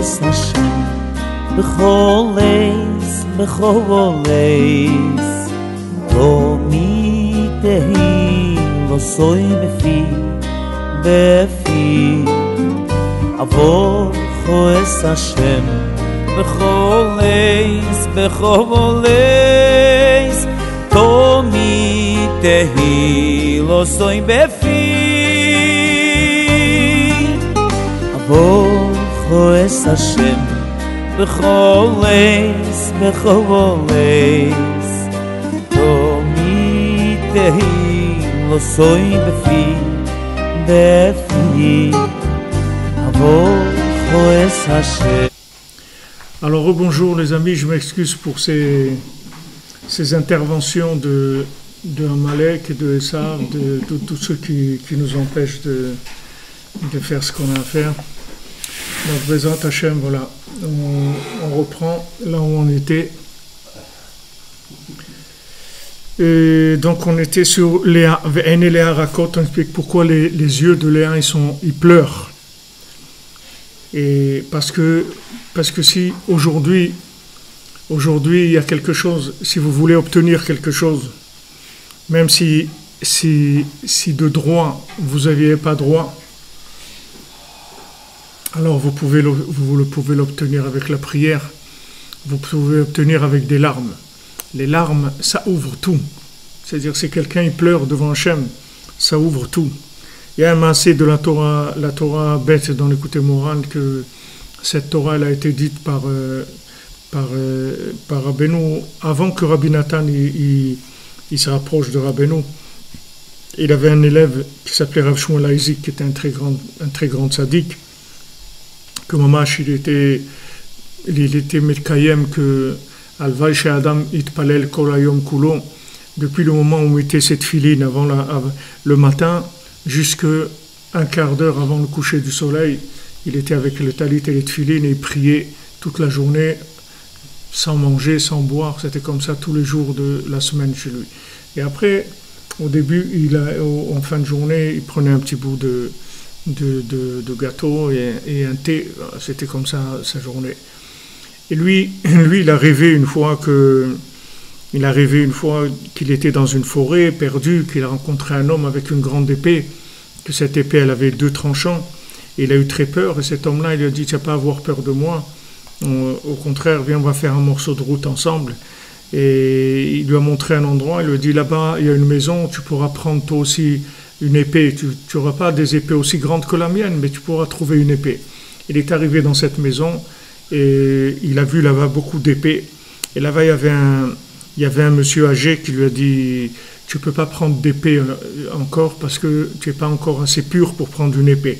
es Hashem Becholes, becholes Lo mitehi lo soy befi Avo es Hashem Becholes, becholes Lo mitehi lo soy befi Avo es Hashem Becholes, becholes Tomitehi lo soy befi Avocho es Hashem. Alors rebonjour les amis, je m'excuse pour ces interventions de Amalek et de Esav, de tous ceux qui nous empêchent de faire ce qu'on a à faire. Donc Bezrat Hashem, voilà, on reprend là où on était. Et donc on était sur Léa, Ve'ene Léa Rakot, on explique pourquoi les yeux de Léa ils pleurent. Et parce que si aujourd'hui il y a quelque chose, si vous voulez obtenir quelque chose, même si de droit vous n'aviez pas droit, alors vous pouvez l'obtenir avec la prière, vous pouvez l'obtenir avec des larmes. Les larmes, ça ouvre tout. C'est-à-dire, si quelqu'un il pleure devant Hachem, ça ouvre tout. Il y a un massé de la Torah bête dans l'écouté moral, que cette Torah elle a été dite par Rabbeinu, avant que Rabbi Nathan il se rapproche de Rabbeinu. Il avait un élève qui s'appelait Rav Shmuel Isaac, qui était un très grand tzaddik, que Mamash il était Melkayem, que Alvay chez Adam Itpalel Kol Hayom Kulo, depuis le moment où on mettait cette filine avant le matin, jusqu'à un quart d'heure avant le coucher du soleil, il était avec le talit et les tfilines et il priait toute la journée, sans manger, sans boire. C'était comme ça tous les jours de la semaine chez lui. Et après, au début, en fin de journée, il prenait un petit bout de gâteau et un thé. C'était comme ça sa journée. Et lui, il a rêvé une fois qu'il était dans une forêt perdue, qu'il a rencontré un homme avec une grande épée, que cette épée elle avait 2 tranchants. Et il a eu très peur, et cet homme-là, il lui a dit: tu n'as pas à avoir peur de moi. Au contraire, viens, on va faire un morceau de route ensemble. Et il lui a montré un endroit, il lui a dit: là-bas, il y a une maison, tu pourras prendre toi aussi une épée. Tu n'auras pas des épées aussi grandes que la mienne, mais tu pourras trouver une épée. Il est arrivé dans cette maison, et il a vu là-bas beaucoup d'épées. Et là-bas, il y avait un monsieur âgé qui lui a dit: tu ne peux pas prendre d'épée encore, parce que tu n'es pas encore assez pur pour prendre une épée.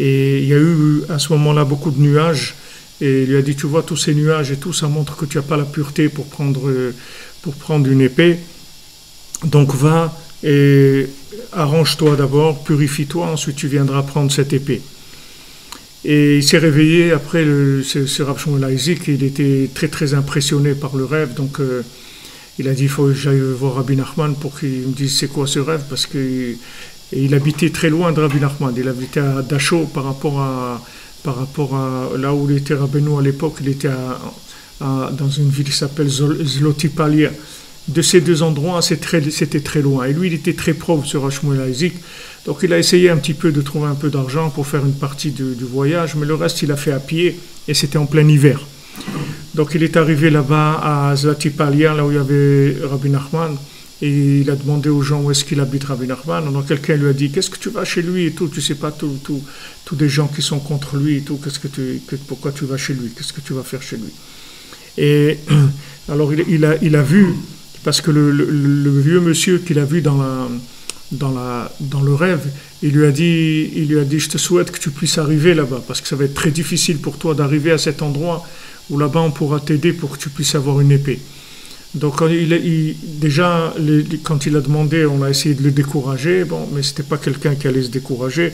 Et il y a eu à ce moment-là beaucoup de nuages, et il lui a dit: tu vois tous ces nuages et tout, ça montre que tu n'as pas la pureté pour prendre une épée. Donc va et arrange-toi d'abord, purifie-toi, ensuite tu viendras prendre cette épée. Et il s'est réveillé après, ce Rav Shmuel Isaac, il était très très impressionné par le rêve, donc il a dit: il faut que j'aille voir Rabbi Nachman pour qu'il me dise c'est quoi ce rêve, parce que il habitait très loin de Rabbi Nachman, il habitait à Dachau par rapport à là où il était Rabbeinu à l'époque. Il était dans une ville qui s'appelle Zlotipalia. De ces 2 endroits, c'était très loin. Et lui, il était très pauvre sur Rav Shmuel Isaac. Donc il a essayé un petit peu de trouver un peu d'argent pour faire une partie du voyage, mais le reste, il a fait à pied, et c'était en plein hiver. Donc il est arrivé là-bas à Zlotipalia, là où il y avait Rabbi Nachman, et il a demandé aux gens où est-ce qu'il habite Rabbi Nachman. Donc quelqu'un lui a dit: qu'est-ce que tu vas chez lui et tout, tu sais pas tous des gens qui sont contre lui et tout, pourquoi tu vas chez lui, qu'est-ce que tu vas faire chez lui? Et alors il a vu, parce que le vieux monsieur qu'il a vu dans le rêve, il lui a dit: je te souhaite que tu puisses arriver là-bas, parce que ça va être très difficile pour toi d'arriver à cet endroit où là-bas on pourra t'aider pour que tu puisses avoir une épée. Donc déjà, quand il a demandé, on a essayé de le décourager, mais c'était pas quelqu'un qui allait se décourager.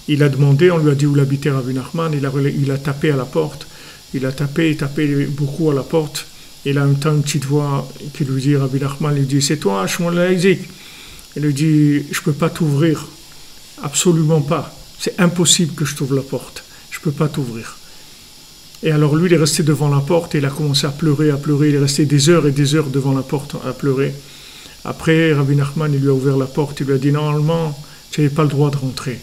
Il a demandé, on lui a dit où habitait Rabbi Nachman, il a tapé à la porte, il tapait beaucoup à la porte, et là en même temps une petite voix qui lui dit, Rabbi Nachman lui dit: c'est toi, Shmuel Isaac? Il lui dit: je peux pas t'ouvrir, absolument pas, c'est impossible que je t'ouvre la porte, je peux pas t'ouvrir. Et alors lui, il est resté devant la porte et il a commencé à pleurer. Il est resté des heures et des heures devant la porte à pleurer. Après, Rabbi Nachman, il lui a ouvert la porte, il lui a dit, normalement, tu n'avais pas le droit de rentrer.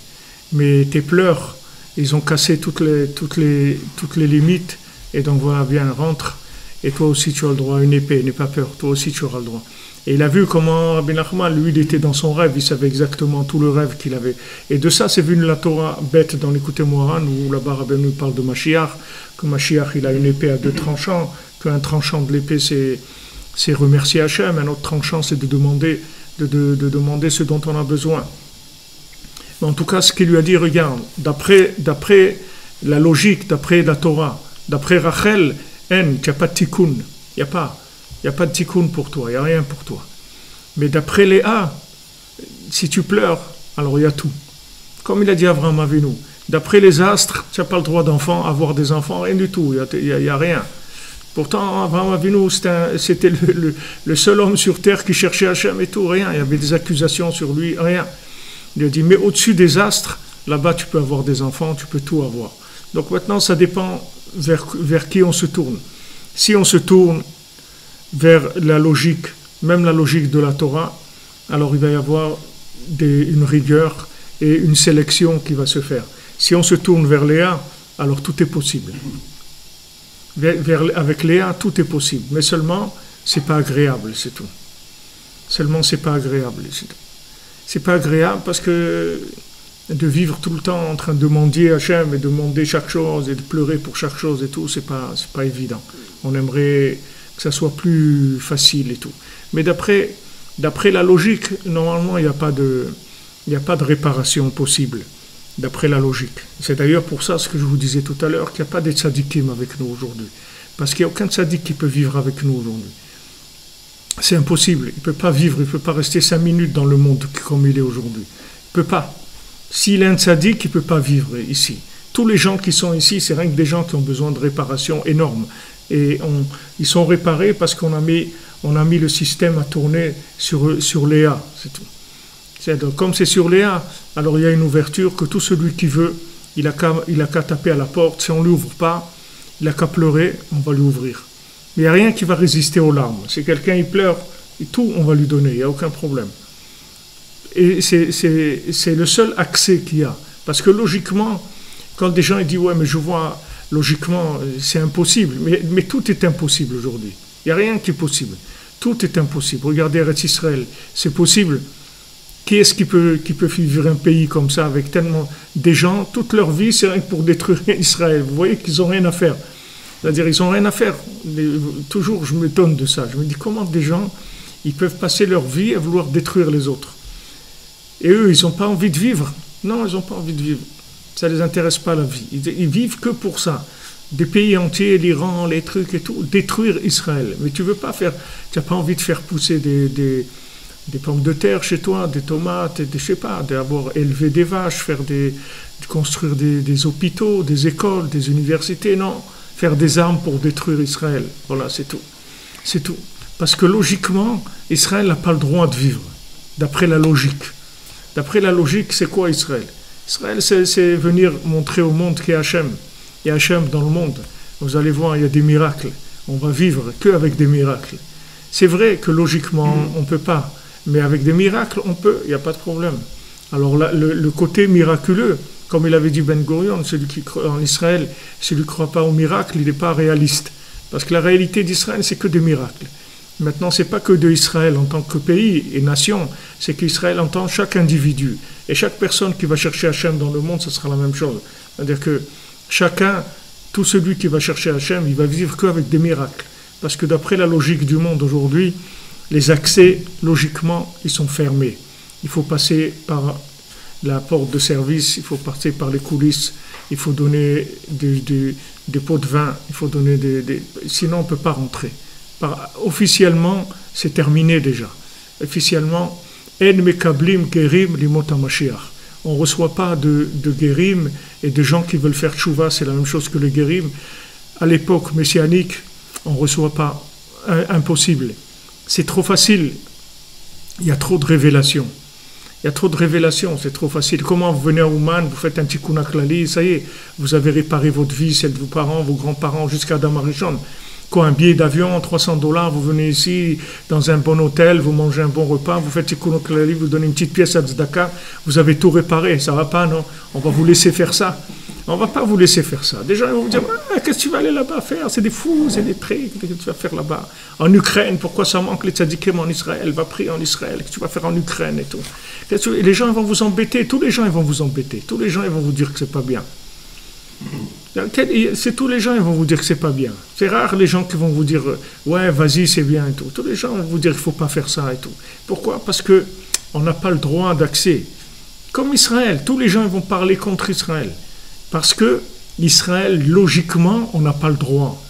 Mais tes pleurs, ils ont cassé toutes les limites. Et donc voilà, bien, rentre. Et toi aussi, tu as le droit à une épée, n'aie pas peur, toi aussi, tu auras le droit. Et il a vu comment Rabbi Nachman, lui, il était dans son rêve, il savait exactement tout le rêve qu'il avait. Et de ça, c'est venu la Torah bête dans l'Écoute Moharan, où là-bas, Rabbi nous parle de Mashiach, que Mashiach, il a une épée à 2 tranchants, qu'un tranchant de l'épée, c'est remercier Hachem, un autre tranchant, c'est de demander ce dont on a besoin. Mais en tout cas, ce qu'il lui a dit, regarde, d'après la logique, d'après la Torah, d'après Rachel, tu n'as pas de tikkun, il n'y a pas de tikkun pour toi, il n'y a rien pour toi. Mais d'après Léa, si tu pleures, alors il y a tout. Comme il a dit Avraham Avinu, d'après les astres, tu n'as pas le droit avoir des enfants, rien du tout, il n'y a rien. Pourtant, Avraham Avinu, c'était le seul homme sur terre qui cherchait Hachem et tout, rien. Il y avait des accusations sur lui, rien. Il a dit, mais au-dessus des astres, là-bas, tu peux avoir des enfants, tu peux tout avoir. Donc maintenant, ça dépend vers qui on se tourne. Si on se tourne vers la logique, même la logique de la Torah, alors il va y avoir une rigueur et une sélection qui va se faire. Si on se tourne vers Léa, alors tout est possible. Avec Léa, tout est possible. Mais seulement, c'est pas agréable, c'est tout. Seulement, c'est pas agréable, c'est tout. C'est pas agréable parce que de vivre tout le temps en train de demander à Hachem et de demander chaque chose et de pleurer pour chaque chose et tout, c'est pas évident. On aimerait que ça soit plus facile et tout. Mais d'après la logique, normalement, il n'y a pas de réparation possible. D'après la logique. C'est d'ailleurs pour ça ce que je vous disais tout à l'heure, qu'il n'y a pas de tzadikim avec nous aujourd'hui. Parce qu'il n'y a aucun tzadik qui peut vivre avec nous aujourd'hui. C'est impossible. Il ne peut pas vivre, il ne peut pas rester 5 minutes dans le monde comme il est aujourd'hui. Il ne peut pas. S'il est un tzadik, il ne peut pas vivre ici. Tous les gens qui sont ici, c'est rien que des gens qui ont besoin de réparation énorme. Et ils sont réparés parce qu'on a mis le système à tourner sur Léa, c'est tout. Donc, comme c'est sur Léa, alors il y a une ouverture que tout celui qui veut, il a qu'à taper à la porte. Si on ne lui ouvre pas, il n'a qu'à pleurer, on va lui ouvrir. Mais il n'y a rien qui va résister aux larmes. Si quelqu'un il pleure, et tout, on va lui donner, il n'y a aucun problème. Et c'est le seul accès qu'il y a. Parce que logiquement, quand des gens ils disent « Ouais, mais je vois, logiquement, c'est impossible. » Mais tout est impossible aujourd'hui. Il n'y a rien qui est possible. Tout est impossible. Regardez Eretz Israël, c'est possible. Qui est-ce qui peut vivre un pays comme ça avec tellement des gens, toute leur vie, c'est rien que pour détruire Israël. Vous voyez qu'ils n'ont rien à faire. C'est-à-dire, ils n'ont rien à faire. Toujours, je m'étonne de ça. Je me dis, comment des gens, ils peuvent passer leur vie à vouloir détruire les autres. Et eux, ils n'ont pas envie de vivre. Non, ils n'ont pas envie de vivre. Ça ne les intéresse pas, la vie. Ils vivent que pour ça. Des pays entiers, l'Iran, les trucs et tout, détruire Israël. Mais tu veux pas faire, tu n'as pas envie de faire pousser des pommes de terre chez toi, des tomates, je sais pas, d'avoir élevé des vaches, de construire des hôpitaux, des écoles, des universités, non. Faire des armes pour détruire Israël. Voilà, c'est tout. C'est tout. Parce que logiquement, Israël n'a pas le droit de vivre, d'après la logique. D'après la logique, c'est quoi Israël? Israël, c'est venir montrer au monde qu'il y a Hachem. Il y a Hachem dans le monde. Vous allez voir, il y a des miracles. On va vivre qu'avec des miracles. C'est vrai que logiquement, on ne peut pas. Mais avec des miracles, on peut, il n'y a pas de problème. Alors là, le côté miraculeux, comme il avait dit Ben Gurion, celui qui croit en Israël, celui qui ne croit pas au miracle, il n'est pas réaliste. Parce que la réalité d'Israël, c'est que des miracles. Maintenant, ce n'est pas que d'Israël en tant que pays et nation, c'est qu'Israël en tant que chaque individu. Et chaque personne qui va chercher Hachem dans le monde, ce sera la même chose. C'est-à-dire que chacun, tout celui qui va chercher Hachem, il va vivre qu'avec des miracles. Parce que d'après la logique du monde aujourd'hui, les accès, logiquement, ils sont fermés. Il faut passer par la porte de service, il faut passer par les coulisses, il faut donner des pots de vin, il faut donner sinon on ne peut pas rentrer. Officiellement, c'est terminé déjà. Officiellement, En mekablim gerim limot hamashiach. On ne reçoit pas de guérim et de gens qui veulent faire tchouva, c'est la même chose que les guérim. À l'époque messianique, on ne reçoit pas. Impossible. C'est trop facile. Il y a trop de révélations. Il y a trop de révélations, c'est trop facile. Comment vous venez à Ouman, vous faites un tikkun klali, ça y est, vous avez réparé votre vie, celle de vos parents, vos grands-parents, jusqu'à Adam Arishon. Quoi, un billet d'avion, $300, vous venez ici, dans un bon hôtel, vous mangez un bon repas, vous faites tikkun klali, vous donnez une petite pièce à tzedaka, vous avez tout réparé, ça va pas, non? On va vous laisser faire ça. On va pas vous laisser faire ça. Déjà, ils vont vous dire, ah, qu'est-ce que tu vas aller là-bas faire? C'est des fous, c'est des trucs, qu'est-ce que tu vas faire là-bas? En Ukraine, pourquoi ça manque les tzadikim en Israël? Va prier en Israël, qu'est-ce que tu vas faire en Ukraine et tout? Et les gens ils vont vous embêter, tous les gens ils vont vous embêter, tous les gens ils vont vous dire que c'est pas bien. C'est tous les gens ils vont vous dire que c'est pas bien. C'est rare les gens qui vont vous dire ouais vas-y c'est bien et tout. Tous les gens vont vous dire qu'il faut pas faire ça et tout. Pourquoi? Parce que on n'a pas le droit d'accès. Comme Israël, tous les gens ils vont parler contre Israël. Parce que Israël, logiquement, on n'a pas le droit.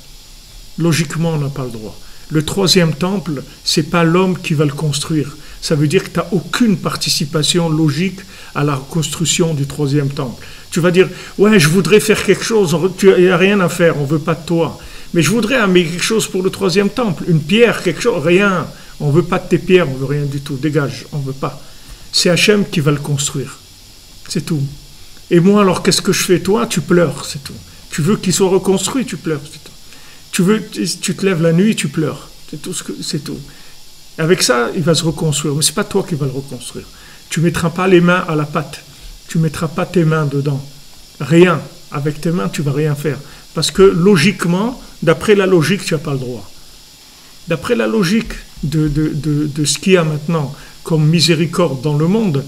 Logiquement, on n'a pas le droit. Le troisième temple, c'est pas l'homme qui va le construire. Ça veut dire que tu n'as aucune participation logique à la reconstruction du troisième temple. Tu vas dire, ouais, je voudrais faire quelque chose, il n'y a rien à faire, on ne veut pas de toi. Mais je voudrais amener quelque chose pour le troisième temple, une pierre, quelque chose, rien. On ne veut pas de tes pierres, on ne veut rien du tout, dégage, on ne veut pas. C'est Hachem qui va le construire. C'est tout. Et moi, alors, qu'est-ce que je fais? Toi, tu pleures, c'est tout. Tu veux qu'il soit reconstruit, tu pleures, c'est tout. Tu te lèves la nuit, tu pleures. C'est tout. Avec ça, il va se reconstruire. Mais ce n'est pas toi qui vas le reconstruire. Tu ne mettras pas les mains à la pâte. Tu ne mettras pas tes mains dedans. Rien. Avec tes mains, tu ne vas rien faire. Parce que logiquement, d'après la logique, tu n'as pas le droit. D'après la logique de ce qu'il y a maintenant comme miséricorde dans le monde,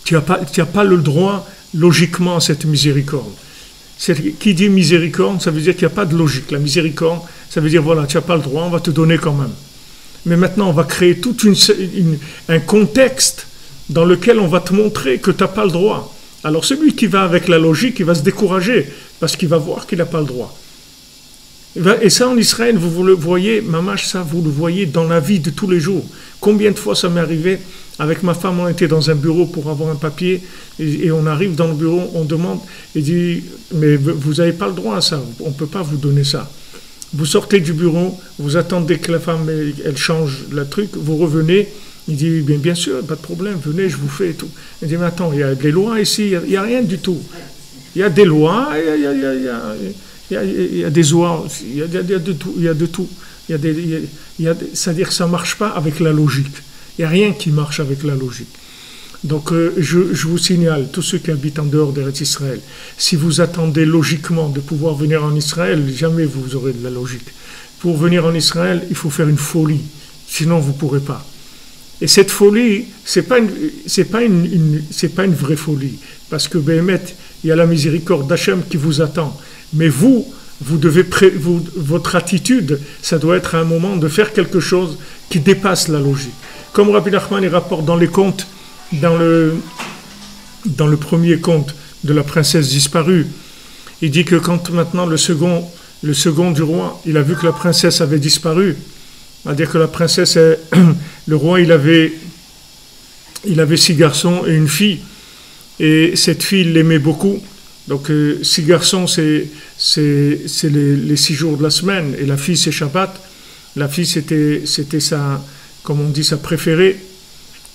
tu n'as pas le droit logiquement à cette miséricorde. Qui dit miséricorde, ça veut dire qu'il n'y a pas de logique. La miséricorde, ça veut dire voilà, tu n'as pas le droit, on va te donner quand même. Mais maintenant, on va créer tout un contexte dans lequel on va te montrer que tu n'as pas le droit. Alors celui qui va avec la logique, il va se décourager parce qu'il va voir qu'il n'a pas le droit. Et ça, en Israël, vous le voyez, mamash, ça, vous le voyez dans la vie de tous les jours. Combien de fois ça m'est arrivé? Avec ma femme, on était dans un bureau pour avoir un papier, et on arrive dans le bureau, on demande, il dit, mais vous n'avez pas le droit à ça, on ne peut pas vous donner ça. Vous sortez du bureau, vous attendez que la femme, elle change le truc, vous revenez, il dit, bien sûr, pas de problème, venez, je vous fais et tout. Il dit, mais attends, il y a des lois ici, il n'y a rien du tout. Il y a des lois, il y a des lois, il y a de tout. C'est-à-dire que ça ne marche pas avec la logique. Il n'y a rien qui marche avec la logique. Donc, je vous signale, tous ceux qui habitent en dehors d'Eretz Israël, si vous attendez logiquement de pouvoir venir en Israël, jamais vous aurez de la logique. Pour venir en Israël, il faut faire une folie, sinon vous ne pourrez pas. Et cette folie, c'est pas une vraie folie, parce que Béhémet, il y a la miséricorde d'Hachem qui vous attend. Mais vous devez votre attitude, ça doit être à un moment de faire quelque chose qui dépasse la logique. Comme Rabbi Nachman il rapporte dans les contes, dans le premier conte de la princesse disparue, il dit que quand maintenant le second du roi, il a vu que la princesse avait disparu, c'est-à-dire que la princesse, le roi, il avait 6 garçons et une fille, et cette fille, il l'aimait beaucoup. Donc 6 garçons, c'est les 6 jours de la semaine, et la fille, c'est Shabbat. La fille, c'était sa, comme on dit, sa préférée.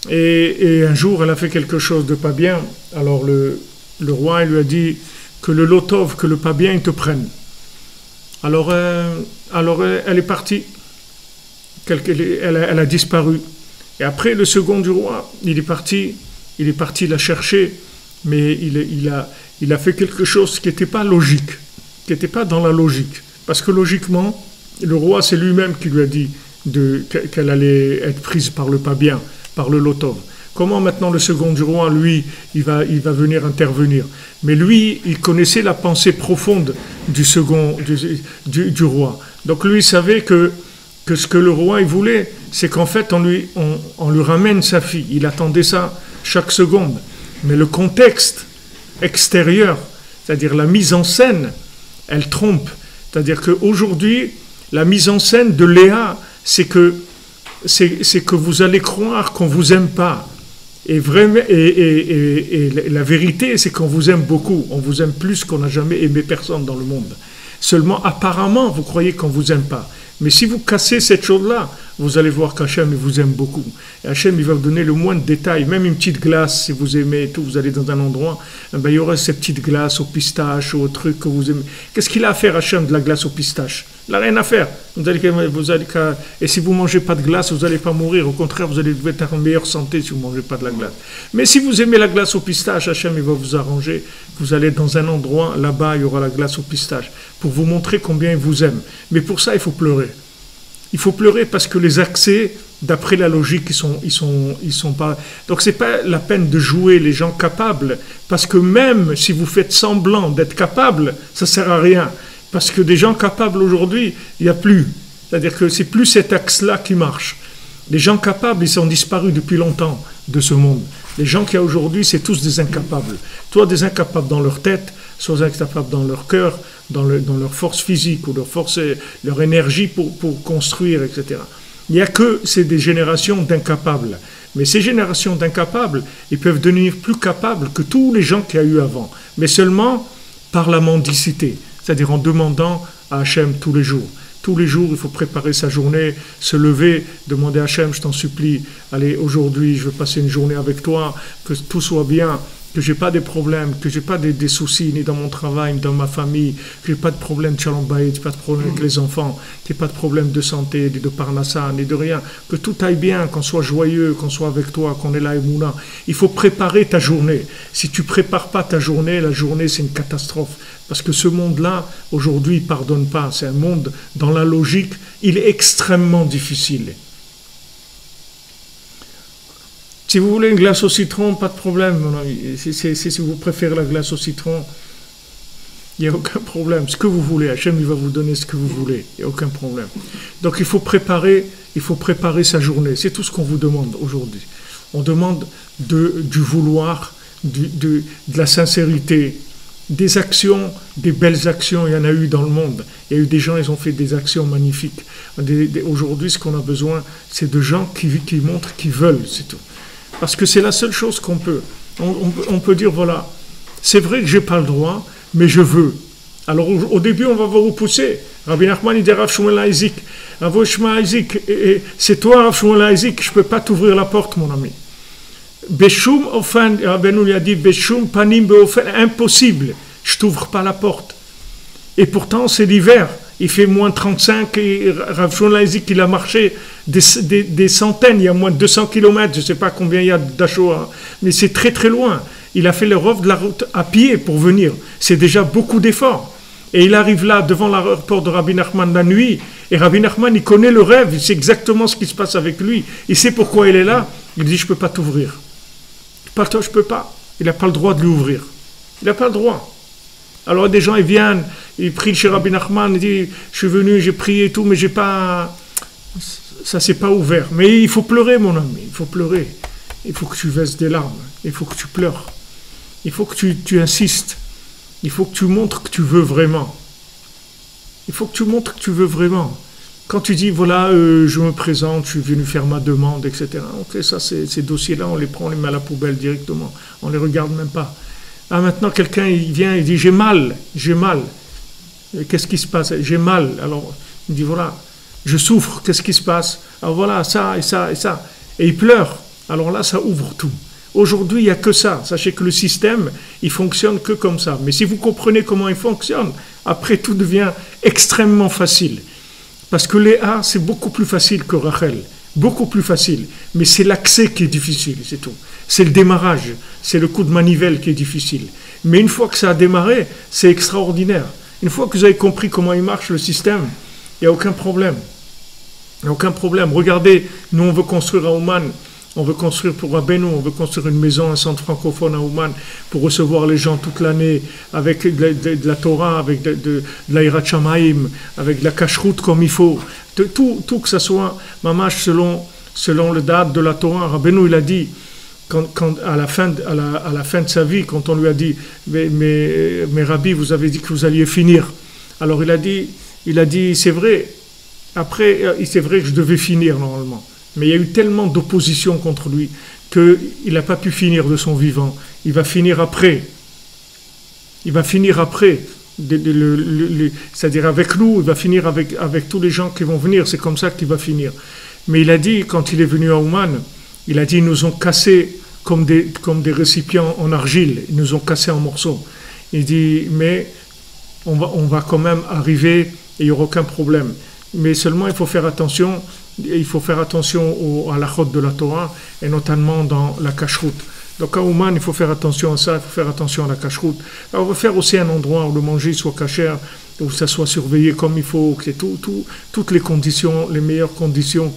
Et un jour, elle a fait quelque chose de pas bien. Alors le roi, il lui a dit que le lotov, que le pas bien, il te prenne. Alors elle est partie. Elle a disparu. Et après, le second du roi, il est parti la chercher, mais il a fait quelque chose qui n'était pas logique, qui n'était pas dans la logique. Parce que logiquement, le roi, c'est lui-même qui lui a dit qu'elle allait être prise par le pas bien, par le lotov. Comment maintenant le second du roi, lui, il va venir intervenir? Mais lui, il connaissait la pensée profonde du second, du roi. Donc lui, il savait que ce que le roi il voulait, c'est qu'en fait, on lui ramène sa fille. Il attendait ça chaque seconde. Mais le contexte extérieur, c'est-à-dire la mise en scène, elle trompe. C'est-à-dire qu'aujourd'hui, la mise en scène de Léa, c'est que vous allez croire qu'on ne vous aime pas. Et la vérité, c'est qu'on vous aime beaucoup. On vous aime plus qu'on n'a jamais aimé personne dans le monde. Seulement, apparemment, vous croyez qu'on ne vous aime pas. Mais si vous cassez cette chose-là, vous allez voir qu'Hachem il vous aime beaucoup. Et Hachem il va vous donner le moindre détail, même une petite glace, si vous aimez et tout, vous allez dans un endroit, il y aura ces petites glaces au pistache ou au truc que vous aimez. Qu'est-ce qu'il a à faire Hachem de la glace au pistache? Il n'a rien à faire. Et si vous ne mangez pas de glace, vous n'allez pas mourir. Au contraire, vous allez être en meilleure santé si vous ne mangez pas de la glace. Mais si vous aimez la glace au pistache, Hachem il va vous arranger. Vous allez dans un endroit, là-bas, il y aura la glace au pistache, pour vous montrer combien il vous aime. Mais pour ça, il faut pleurer. Il faut pleurer parce que les accès, d'après la logique, ils sont pas. Donc c'est pas la peine de jouer les gens capables, parce que même si vous faites semblant d'être capable, ça sert à rien. Parce que des gens capables aujourd'hui, il n'y a plus. C'est-à-dire que c'est plus cet axe-là qui marche. Les gens capables, ils sont disparus depuis longtemps de ce monde. Les gens qu'il y a aujourd'hui, c'est tous des incapables. Soit des incapables dans leur tête, soit des incapables dans leur cœur, dans leur force physique ou leur énergie pour construire, etc. Il n'y a que c'est des générations d'incapables. Mais ces générations d'incapables, ils peuvent devenir plus capables que tous les gens qu'il y a eu avant. Mais seulement par la mendicité. C'est-à-dire en demandant à Hachem tous les jours. Tous les jours, il faut préparer sa journée, se lever, demander à Hachem, je t'en supplie, allez, aujourd'hui, je veux passer une journée avec toi, que tout soit bien, que j'ai pas des problèmes, que j'ai pas des soucis, ni dans mon travail, ni dans ma famille, que j'ai pas de problème de shalom bayit, pas de problème avec les enfants, que j'ai pas de problème de santé, ni de parnassa, ni de rien, que tout aille bien, qu'on soit joyeux, qu'on soit avec toi, qu'on est là et mouna. Il faut préparer ta journée. Si tu prépares pas ta journée, la journée c'est une catastrophe. Parce que ce monde-là, aujourd'hui, il pardonne pas. C'est un monde, dans la logique, il est extrêmement difficile. Si vous voulez une glace au citron, pas de problème. Si vous préférez la glace au citron, il n'y a aucun problème. Ce que vous voulez, Hachem, il va vous donner ce que vous voulez. Il n'y a aucun problème. Donc il faut préparer sa journée. C'est tout ce qu'on vous demande aujourd'hui. On demande du vouloir, de la sincérité, des actions, des belles actions. Il y en a eu dans le monde. Il y a eu des gens, ils ont fait des actions magnifiques. Aujourd'hui, ce qu'on a besoin, c'est de gens qui montrent qu'ils veulent, c'est tout. Parce que c'est la seule chose qu'on peut. On peut dire, voilà, c'est vrai que je n'ai pas le droit, mais je veux. Alors au début, on va vous repousser. Rabbi Nachman, il dit, Rav Shmuel Isaac, c'est toi, Rav Shmuel Isaac, je ne peux pas t'ouvrir la porte, mon ami. Beshum ofen, Rabbeinu lui a dit, Beshum panim beofen, impossible, je ne t'ouvre pas la porte. Et pourtant, c'est l'hiver. Il fait moins 35 et Rav Shmuel Isaac, il a marché des centaines, il y a moins de 200 km, je ne sais pas combien il y a d'Ashoa, mais c'est très très loin. Il a fait le rov de la route à pied pour venir. C'est déjà beaucoup d'efforts. Et il arrive là, devant l'aéroport de Rabbi Nachman la nuit, et Rabbi Nachman, il connaît le rêve, il sait exactement ce qui se passe avec lui. Il sait pourquoi il est là. Il dit, je ne peux pas t'ouvrir. Pas toi, je ne peux pas. Il n'a pas le droit de lui ouvrir. Il n'a pas le droit. Alors des gens, ils viennent, ils prient chez Rabbi Nachman, ils disent, je suis venu, j'ai prié et tout, mais j'ai pas... Ça s'est pas ouvert. Mais il faut pleurer, mon ami, il faut pleurer. Il faut que tu verses des larmes, il faut que tu pleures. Il faut que tu insistes. Il faut que tu montres que tu veux vraiment. Il faut que tu montres que tu veux vraiment. Quand tu dis, voilà, je me présente, je suis venu faire ma demande, etc. Ok, ça, ces dossiers-là, on les prend, on les met à la poubelle directement. On les regarde même pas. Ah, maintenant, quelqu'un, il vient, il dit, j'ai mal. Qu'est-ce qui se passe? J'ai mal. Alors, il dit, voilà, je souffre, qu'est-ce qui se passe? Alors voilà, ça et ça et ça. Et il pleure. Alors là, ça ouvre tout. Aujourd'hui, il n'y a que ça. Sachez que le système, il fonctionne que comme ça. Mais si vous comprenez comment il fonctionne, après, tout devient extrêmement facile. Parce que Léa, c'est beaucoup plus facile que Rachel. Beaucoup plus facile. Mais c'est l'accès qui est difficile, c'est tout. C'est le démarrage. C'est le coup de manivelle qui est difficile. Mais une fois que ça a démarré, c'est extraordinaire. Une fois que vous avez compris comment il marche le système, il n'y a aucun problème. Il n'y a aucun problème. Regardez, nous, on veut construire à Ouman. On veut construire pour Rabbeinu, on veut construire une maison, un centre francophone à Ouman pour recevoir les gens toute l'année avec de la Torah, avec de la Hirat Shamaim, avec de la cacheroute comme il faut. Tout que ça soit mamash selon le date de la Torah. Rabbeinu, il a dit, à la fin de sa vie, quand on lui a dit mais Rabbi, vous avez dit que vous alliez finir. Alors il a dit c'est vrai. Après, c'est vrai que je devais finir normalement. Mais il y a eu tellement d'opposition contre lui qu'il n'a pas pu finir de son vivant. Il va finir après. C'est-à-dire avec nous, il va finir avec tous les gens qui vont venir. C'est comme ça qu'il va finir. Mais il a dit, quand il est venu à Ouman, il a dit, ils nous ont cassé comme des récipients en argile, ils nous ont cassé en morceaux. Il dit, mais on va quand même arriver et il n'y aura aucun problème. Mais seulement il faut faire attention à la chôte de la Torah, et notamment dans la cacheroute. Donc à Ouman, il faut faire attention à ça, il faut faire attention à la cacheroute. On va faire aussi un endroit où le manger soit cachère, où ça soit surveillé comme il faut, que c'est toutes les conditions, les meilleures conditions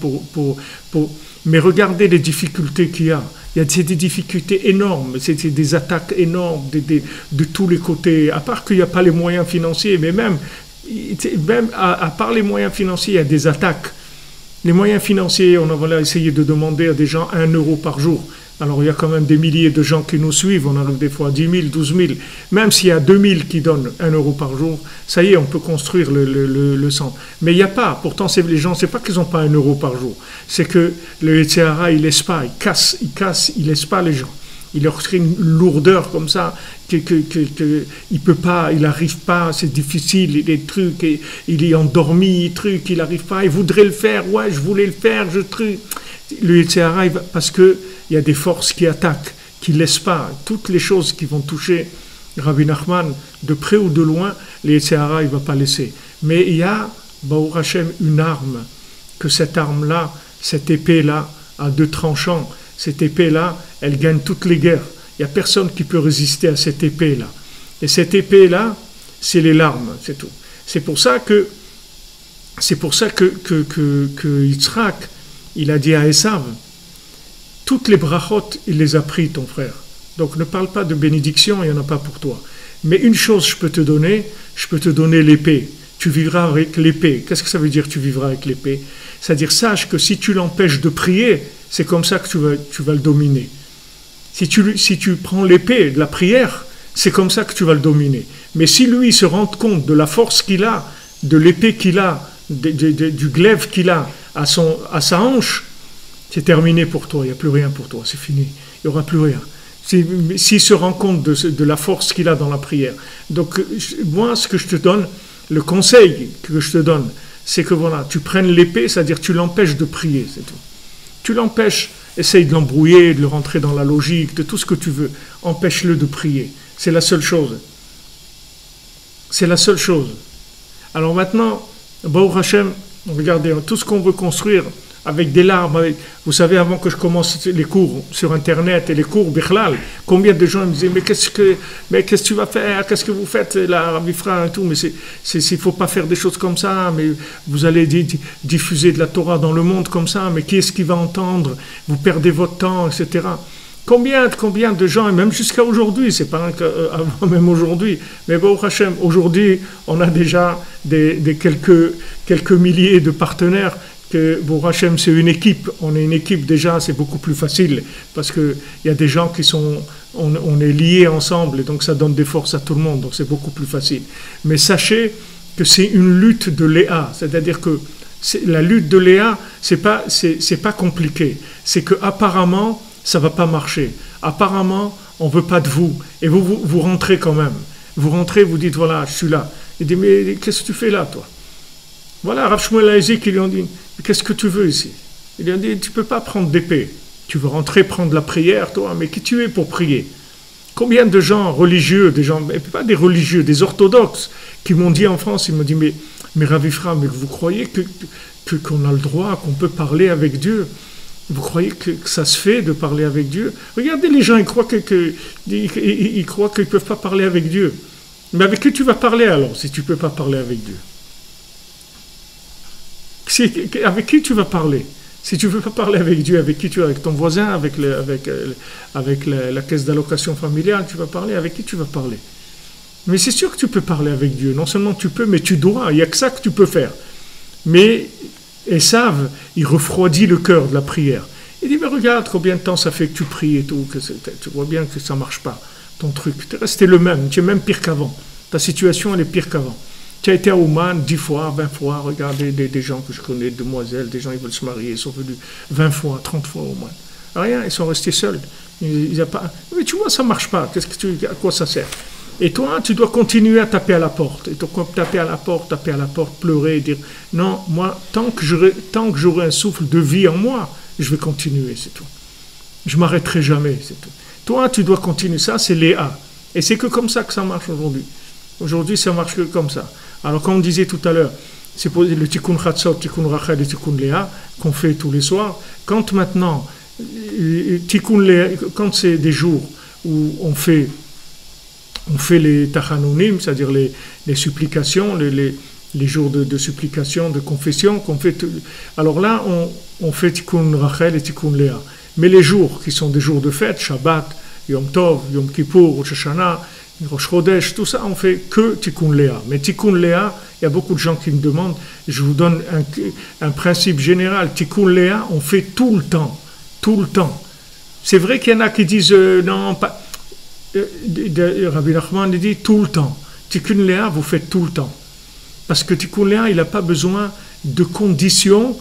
mais regardez les difficultés qu'il y a. C'est des difficultés énormes, c'est des attaques énormes de tous les côtés. À part qu'il n'y a pas les moyens financiers, mais même à part les moyens financiers, il y a des attaques. Les moyens financiers, on va essayer de demander à des gens 1 euro par jour. Alors il y a quand même des milliers de gens qui nous suivent, on arrive des fois à 10 000, 12 000. Même s'il y a 2 000 qui donnent 1 euro par jour, ça y est, on peut construire le centre. Mais il n'y a pas, pourtant les gens, c'est pas qu'ils n'ont pas 1 euro par jour, c'est que le Yetzirah, il laisse pas, il laisse pas les gens. Il leur crée une lourdeur comme ça, il peut pas, il n'arrive pas, c'est difficile, des trucs, il est endormi, il n'arrive pas, il voudrait le faire, ouais, je voulais le faire, le Yetzirah, parce que il y a des forces qui attaquent, qui ne laissent pas. Toutes les choses qui vont toucher Rabbi Nachman, de près ou de loin, les Yetzirah, il ne va pas laisser. Mais il y a, Baruch Hashem, une arme, que cette arme-là, cette épée-là, a 2 tranchants. Cette épée-là, elle gagne toutes les guerres. Il n'y a personne qui peut résister à cette épée-là. Et cette épée-là, c'est les larmes, c'est tout. C'est pour ça que Yitzhak, il a dit à Esav, toutes les brachot, il les a pris, ton frère. Donc ne parle pas de bénédiction, il n'y en a pas pour toi. Mais une chose je peux te donner l'épée. Tu vivras avec l'épée. Qu'est-ce que ça veut dire, tu vivras avec l'épée? C'est-à-dire, sache que si tu l'empêches de prier, c'est comme ça que tu vas le dominer. Si tu prends l'épée de la prière, c'est comme ça que tu vas le dominer. Mais si lui se rend compte de la force qu'il a, de l'épée qu'il a, du glaive qu'il a à sa hanche, c'est terminé pour toi, il n'y a plus rien pour toi, c'est fini, il n'y aura plus rien. S'il se rend compte de la force qu'il a dans la prière. Donc, moi, ce que je te donne, le conseil que je te donne, c'est que voilà, tu prennes l'épée, c'est-à-dire tu l'empêches de prier, c'est tout. Tu l'empêches, essaye de l'embrouiller, de le rentrer dans la logique, de tout ce que tu veux. Empêche-le de prier. C'est la seule chose. C'est la seule chose. Alors maintenant, Baruch Hashem, regardez, tout ce qu'on veut construire avec des larmes, vous savez, avant que je commence les cours sur Internet et les cours Bichlal, combien de gens me disaient, mais qu'est-ce que tu vas faire, qu'est-ce que vous faites là, Rabbi Fra et tout, mais il faut pas faire des choses comme ça, mais vous allez diffuser de la Torah dans le monde comme ça, mais qui est-ce qui va entendre, vous perdez votre temps, etc. Combien de gens, et même jusqu'à aujourd'hui, c'est pas avant même aujourd'hui, mais Baruch Hashem, aujourd'hui, on a déjà quelques milliers de partenaires. Que Baruch Hashem, c'est une équipe. On est une équipe déjà, c'est beaucoup plus facile parce qu'il y a des gens qui sont, on est liés ensemble et donc ça donne des forces à tout le monde, donc c'est beaucoup plus facile. Mais sachez que c'est une lutte de Léa, c'est-à-dire que la lutte de Léa, c'est pas compliqué. C'est que apparemment ça va pas marcher. Apparemment, on veut pas de vous et vous rentrez quand même. Vous rentrez, vous dites voilà, je suis là. Il dit mais qu'est-ce que tu fais là, toi? Voilà, Rav Shmuel Haïzik, qui lui ont dit, qu'est-ce que tu veux ici? Il lui a dit, tu ne peux pas prendre d'épée. Tu veux rentrer prendre la prière, toi, mais qui tu es pour prier? Combien de gens religieux, pas des religieux, des orthodoxes, qui m'ont dit en France, ils m'ont dit, mais Rav Ifra, mais vous croyez qu'on a le droit, qu'on peut parler avec Dieu? Vous croyez que ça se fait de parler avec Dieu? Regardez les gens, ils croient qu'ils ne peuvent pas parler avec Dieu. Mais avec qui tu vas parler alors, si tu ne peux pas parler avec Dieu? Avec qui tu vas parler? Si tu ne veux pas parler avec Dieu, avec qui tu vas? Avec ton voisin, avec la caisse d'allocation familiale, tu vas parler? Avec qui tu vas parler? Mais c'est sûr que tu peux parler avec Dieu. Non seulement tu peux, mais tu dois. Il n'y a que ça que tu peux faire. Mais Esav, il refroidit le cœur de la prière. Il dit, mais regarde combien de temps ça fait que tu pries et tout, que tu vois bien que ça ne marche pas, ton truc. Tu es resté le même, tu es même pire qu'avant. Ta situation, elle est pire qu'avant. Tu as été à Ouman 10 fois, 20 fois, regardez des gens que je connais, demoiselles, des gens qui veulent se marier, ils sont venus 20 fois, 30 fois au Ouman. Rien, ils sont restés seuls. Mais tu vois, ça ne marche pas. À quoi ça sert? Et toi, tu dois continuer à taper à la porte. Et taper à la porte, pleurer et dire non, moi, tant que j'aurai un souffle de vie en moi, je vais continuer, c'est tout. Je m'arrêterai jamais, c'est tout. Toi, tu dois continuer. Ça, c'est Léa. Et c'est que comme ça que ça marche aujourd'hui. Aujourd'hui, ça marche que comme ça. Alors, comme on disait tout à l'heure, c'est pour le Tikkun Chatzot, Tikkun Rachel et Tikkun Léa qu'on fait tous les soirs. Quand maintenant, Tikkun Léa, quand c'est des jours où on fait les Tachanounim, c'est-à-dire les supplications, les jours de supplication, de confession, qu'on fait. Alors là, on fait Tikkun Rachel et Tikkun Léa. Mais les jours qui sont des jours de fête, Shabbat, Yom Tov, Yom Kippour, Rosh Hashanah, Rosh Chodesh, tout ça, on fait que Tikkun Léa. Mais Tikkun Léa, il y a beaucoup de gens qui me demandent, je vous donne un principe général. Tikkun Léa, on fait tout le temps. Tout le temps. C'est vrai qu'il y en a qui disent, non, pas. Rabbi Nachman dit tout le temps. Tikkun Léa, vous faites tout le temps. Parce que Tikkun Léa, il n'a pas besoin de conditions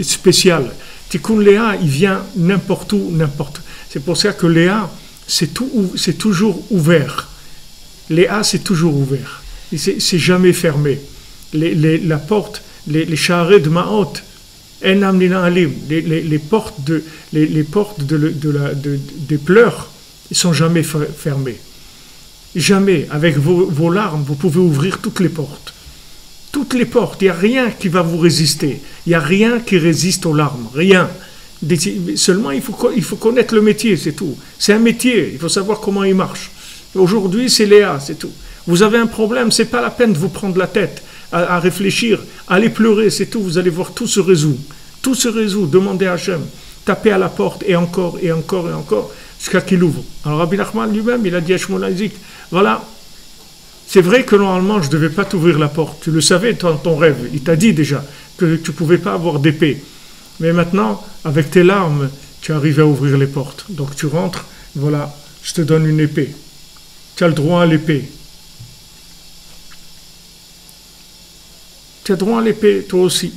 spéciales. Tikkun Léa, il vient n'importe où, n'importe. C'est pour ça que Léa, c'est toujours ouvert. Léa, c'est toujours ouvert. C'est jamais fermé. La porte, les charrets de Ma'ot, les portes des pleurs, ils sont jamais fermés. Jamais. Avec vos larmes, vous pouvez ouvrir toutes les portes. Toutes les portes. Il n'y a rien qui va vous résister. Il n'y a rien qui résiste aux larmes. Rien. Seulement, il faut connaître le métier, c'est tout. C'est un métier. Il faut savoir comment il marche. Aujourd'hui, c'est Léa, c'est tout. Vous avez un problème, c'est pas la peine de vous prendre la tête à réfléchir. Allez pleurer, c'est tout. Vous allez voir, tout se résout. Tout se résout. Demandez à Hachem. Tapez à la porte et encore, et encore, et encore, jusqu'à qu'il ouvre. Alors, Rabbi Nachman lui-même, il a dit à Shmuel Isaac, voilà. C'est vrai que normalement, je ne devais pas t'ouvrir la porte. Tu le savais dans ton rêve. Il t'a dit déjà que tu ne pouvais pas avoir d'épée. Mais maintenant, avec tes larmes, tu arrives à ouvrir les portes. Donc tu rentres, voilà, je te donne une épée. Tu as le droit à l'épée. Tu as droit à l'épée, toi aussi.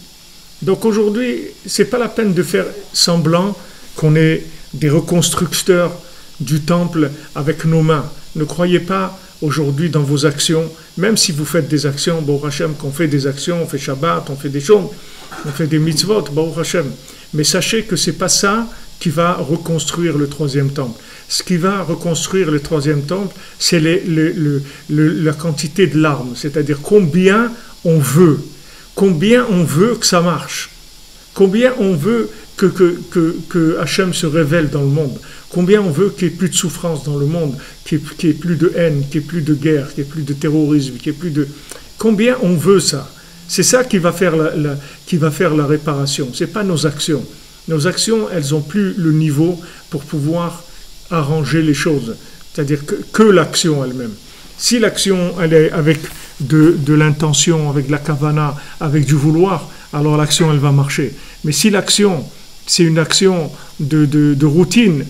Donc aujourd'hui, ce n'est pas la peine de faire semblant qu'on est des reconstructeurs du temple avec nos mains. Ne croyez pas aujourd'hui dans vos actions, même si vous faites des actions, Baruch Hashem, qu'on fait des actions, on fait Shabbat, on fait des choses, on fait des mitzvot, Baruch Hashem. Mais sachez que ce n'est pas ça qui va reconstruire le troisième temple. Ce qui va reconstruire le troisième temple, c'est la quantité de larmes, c'est-à-dire combien on veut que ça marche, combien on veut que Hachem se révèle dans le monde, combien on veut qu'il n'y ait plus de souffrance dans le monde, qu'il n'y ait plus de haine, qu'il n'y ait plus de guerre, qu'il n'y ait plus de terrorisme, qu'il n'y ait plus de... Combien on veut ça? C'est ça qui va faire la réparation. Ce n'est pas nos actions. Nos actions, elles n'ont plus le niveau pour pouvoir arranger les choses. C'est-à-dire que l'action elle-même. Si l'action, elle est avec de l'intention, avec de la kavana, avec du vouloir, alors l'action, elle va marcher. Mais si l'action, c'est une action de routine,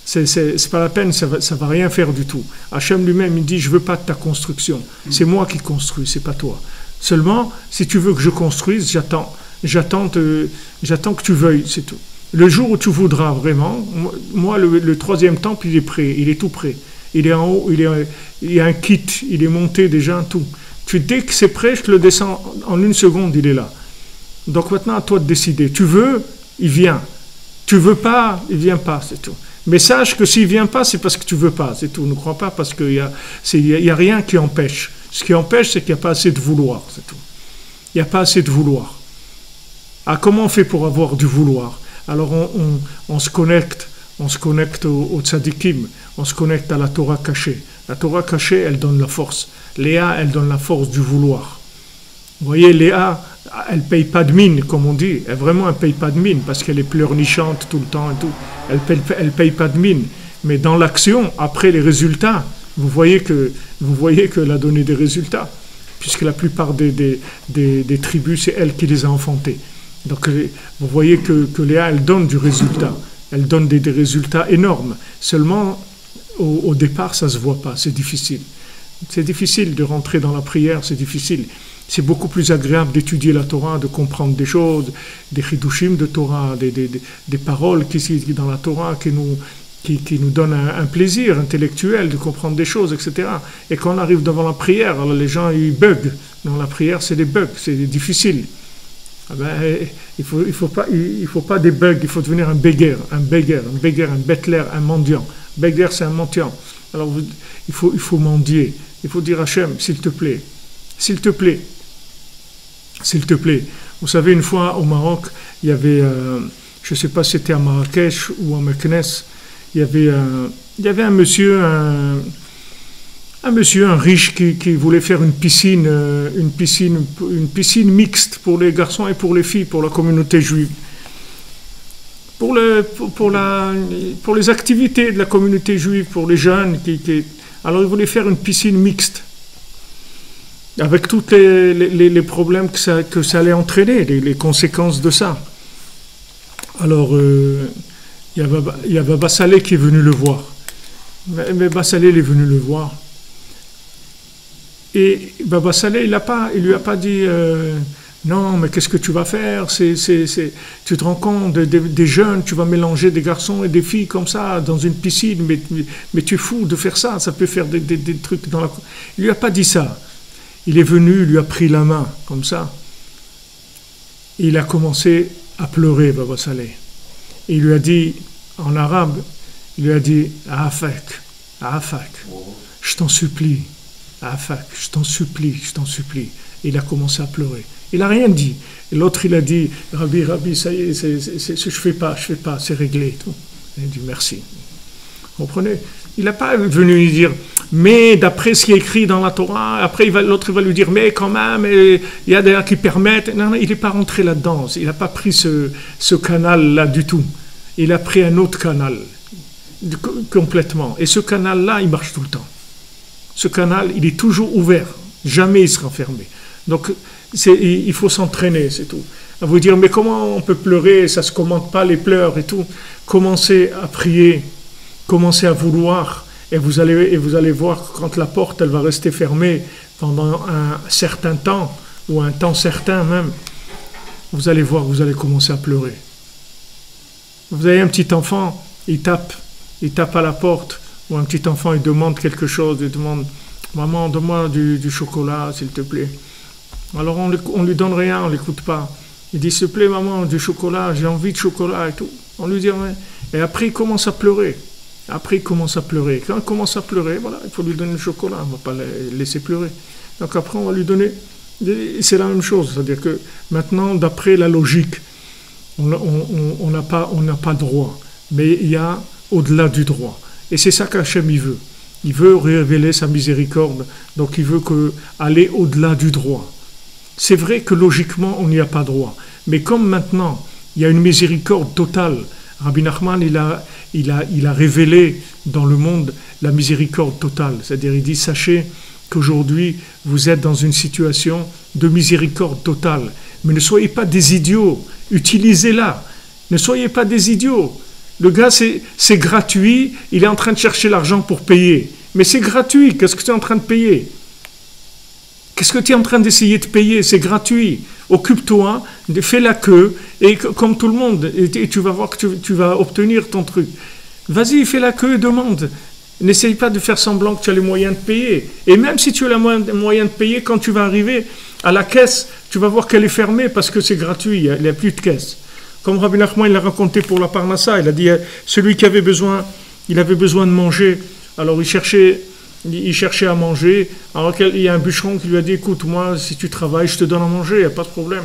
c'est pas la peine, ça va rien faire du tout. Hachem lui-même, il dit, je veux pas de ta construction. C'est moi qui construis, c'est pas toi. Seulement, si tu veux que je construise, j'attends que tu veuilles, c'est tout. Le jour où tu voudras vraiment, moi, le troisième temple, il est prêt, il est tout prêt. Il est en haut, il y a un kit, il est monté déjà, tout. Dès que c'est prêt, je te le descends en une seconde, il est là. Donc maintenant, à toi de décider. Tu veux, il vient. Tu veux pas, il vient pas, c'est tout. Mais sache que s'il vient pas, c'est parce que tu veux pas, c'est tout. Ne crois pas parce qu'il y a rien qui empêche. Ce qui empêche, c'est qu'il n'y a pas assez de vouloir, c'est tout. Il n'y a pas assez de vouloir. Ah, comment on fait pour avoir du vouloir? Alors on se connecte au tzadikim, on se connecte à la Torah cachée. La Torah cachée, elle donne la force. Léa, elle donne la force du vouloir. Vous voyez, Léa, elle ne paye pas de mine, comme on dit. Elle ne paye pas de mine, parce qu'elle est pleurnichante tout le temps et tout. Elle paye pas de mine. Mais dans l'action, après les résultats, vous voyez qu'elle a donné des résultats. Puisque la plupart des tribus, c'est elle qui les a enfantés. Donc vous voyez que Léa, elle donne du résultat. Elle donne des résultats énormes. Seulement, au départ, ça ne se voit pas. C'est difficile. C'est difficile de rentrer dans la prière, c'est difficile. C'est beaucoup plus agréable d'étudier la Torah, de comprendre des choses, des chidushim de Torah, des paroles qui sont dans la Torah qui qui nous donne un plaisir intellectuel de comprendre des choses, etc. Et quand on arrive devant la prière, alors les gens ils bug. Dans la prière, c'est des bugs, c'est difficile. Ah ben, il faut pas des bugs, il faut devenir un béguer, un bettler, un mendiant. Béguer, c'est un mendiant. Alors il faut mendier. Il faut dire Hachem, s'il te plaît, s'il te plaît, s'il te plaît. Vous savez, une fois au Maroc, il y avait, je ne sais pas si c'était à Marrakech ou à Meknes, il y avait un monsieur, un riche qui voulait faire une piscine mixte pour les garçons et pour les filles, pour la communauté juive. Pour les activités de la communauté juive, pour les jeunes. Alors il voulait faire une piscine mixte, avec tous les problèmes que ça allait entraîner, les conséquences de ça. Alors, il y a Baba Saleh qui est venu le voir. Mais Baba Saleh est venu le voir. Et Baba Saleh, il lui a pas dit non, mais qu'est-ce que tu vas faire? Tu te rends compte des jeunes, tu vas mélanger des garçons et des filles comme ça dans une piscine, mais tu es fou de faire ça, ça peut faire des trucs dans la... Il lui a pas dit ça. Il est venu, il lui a pris la main, comme ça. Et il a commencé à pleurer, Baba Saleh. Et il lui a dit, en arabe, il lui a dit, Afak, je t'en supplie, Afak, je t'en supplie. Et il a commencé à pleurer. Il n'a rien dit. Et l'autre, il a dit, Rabbi, ça y est, je fais pas, c'est réglé. Et tout. Il a dit, merci. Vous comprenez? Il n'a pas venu lui dire, mais d'après ce qui est écrit dans la Torah, après l'autre va lui dire, mais quand même, il y a des gens qui permettent. Non, il n'est pas rentré là-dedans. Il n'a pas pris ce canal-là du tout. Il a pris un autre canal, complètement. Et ce canal-là, il marche tout le temps. Ce canal, il est toujours ouvert. Jamais il sera fermé. Donc, il faut s'entraîner, c'est tout. À vous dire, mais comment on peut pleurer? Ça ne se commande pas, les pleurs et tout. Commencez à prier. Commencez à vouloir, et vous allez voir que quand la porte elle va rester fermée pendant un certain temps, ou un temps certain même, vous allez voir, vous allez commencer à pleurer. Vous avez un petit enfant, il tape à la porte, ou un petit enfant il demande quelque chose, il demande, maman, donne-moi du chocolat, s'il te plaît. Alors on lui donne rien, on l'écoute pas. Il dit, s'il te plaît, maman, du chocolat, j'ai envie de chocolat et tout. On lui dit rien. Et après il commence à pleurer. Quand il commence à pleurer, voilà, il faut lui donner le chocolat, on ne va pas le laisser pleurer. Donc après, on va lui donner... C'est la même chose, c'est-à-dire que maintenant, d'après la logique, on n'a pas droit, mais il y a au-delà du droit. Et c'est ça qu'Hachem il veut. Il veut révéler sa miséricorde, donc il veut aller au-delà du droit. C'est vrai que logiquement, on n'y a pas droit. Mais comme maintenant, il y a une miséricorde totale, Rabbi Nachman, il a révélé dans le monde la miséricorde totale. C'est-à-dire, il dit, sachez qu'aujourd'hui, vous êtes dans une situation de miséricorde totale. Mais ne soyez pas des idiots. Utilisez-la. Ne soyez pas des idiots. Le gars, c'est gratuit. Il est en train de chercher l'argent pour payer. Mais c'est gratuit. Qu'est-ce que tu es en train de payer? Qu'est-ce que tu es en train d'essayer de payer? C'est gratuit. Occupe-toi, fais la queue, et comme tout le monde, et tu vas voir que tu vas obtenir ton truc. Vas-y, fais la queue et demande. N'essaye pas de faire semblant que tu as les moyens de payer. Et même si tu as les moyens de payer, quand tu vas arriver à la caisse, tu vas voir qu'elle est fermée parce que c'est gratuit, il n'y a plus de caisse. Comme Rabbi Nachman, il l'a raconté pour la Parnassa, il a dit, celui qui avait besoin de manger, alors il cherchait à manger, alors il y a un bûcheron qui lui a dit, écoute, moi, si tu travailles, je te donne à manger, il n'y a pas de problème.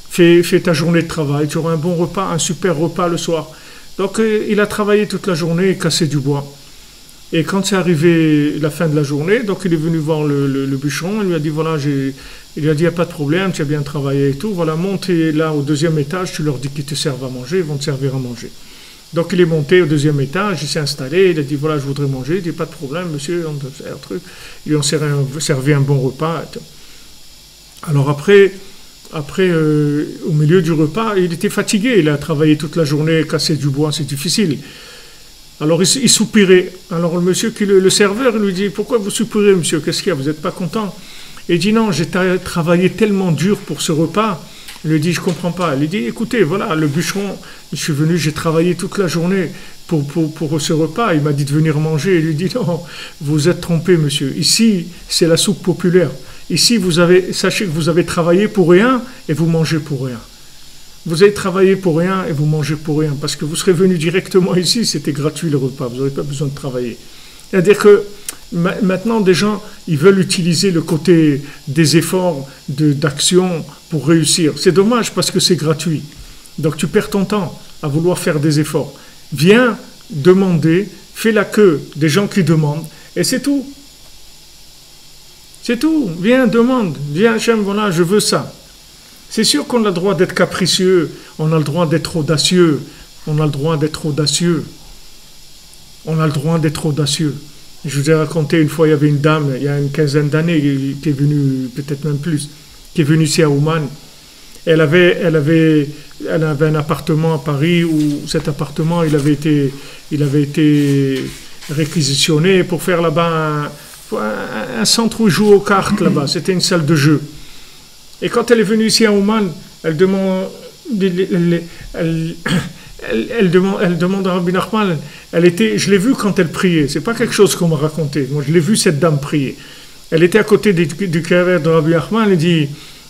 Fais ta journée de travail, tu auras un bon repas, un super repas le soir. Donc il a travaillé toute la journée et cassé du bois. Et quand c'est arrivé la fin de la journée, donc il est venu voir le bûcheron, il lui a dit, voilà, il lui a dit, il n'y a pas de problème, tu as bien travaillé et tout, voilà, monte là au 2e étage, tu leur dis qu'ils te servent à manger, ils vont te servir à manger. Donc il est monté au 2e étage, il s'est installé, il a dit, voilà, je voudrais manger, il dit, pas de problème, monsieur, on te sert un truc. Ils lui ont servi un bon repas. Et tout. Alors après, au milieu du repas, il était fatigué, il a travaillé toute la journée, cassé du bois, c'est difficile. Alors il soupirait. Alors le monsieur, le serveur, lui dit, pourquoi vous soupirez, monsieur, qu'est-ce qu'il y a, vous n'êtes pas content? Il dit, non, j'ai travaillé tellement dur pour ce repas, Il lui dit, je comprends pas. Il lui dit, écoutez, voilà, le bûcheron, je suis venu, j'ai travaillé toute la journée pour ce repas. Il m'a dit de venir manger. Il lui dit, non, vous êtes trompé, monsieur. Ici, c'est la soupe populaire. Ici, sachez que vous avez travaillé pour rien et vous mangez pour rien. Vous avez travaillé pour rien et vous mangez pour rien. Parce que vous serez venu directement ici, c'était gratuit le repas. Vous n'avez pas besoin de travailler. C'est-à-dire que maintenant, des gens, ils veulent utiliser le côté des efforts d'action pour réussir. C'est dommage parce que c'est gratuit. Donc tu perds ton temps à vouloir faire des efforts. Viens demander, fais la queue des gens qui demandent et c'est tout. C'est tout. Viens, demande. Viens, Hachem, voilà, je veux ça. C'est sûr qu'on a le droit d'être capricieux, on a le droit d'être audacieux, on a le droit d'être audacieux. On a le droit d'être audacieux. Je vous ai raconté une fois, il y avait une dame, il y a une quinzaine d'années, qui est venue, peut-être même plus, qui est venue ici à Ouman. Elle avait un appartement à Paris où cet appartement, il avait été réquisitionné pour faire là-bas un centre où ils jouent aux cartes là-bas. C'était une salle de jeu. Et quand elle est venue ici à Ouman, elle demande à Rabbi Nachman, je l'ai vue quand elle priait, c'est pas quelque chose qu'on m'a raconté, moi je l'ai vue cette dame prier. Elle était à côté du carré de Rabbi Nachman,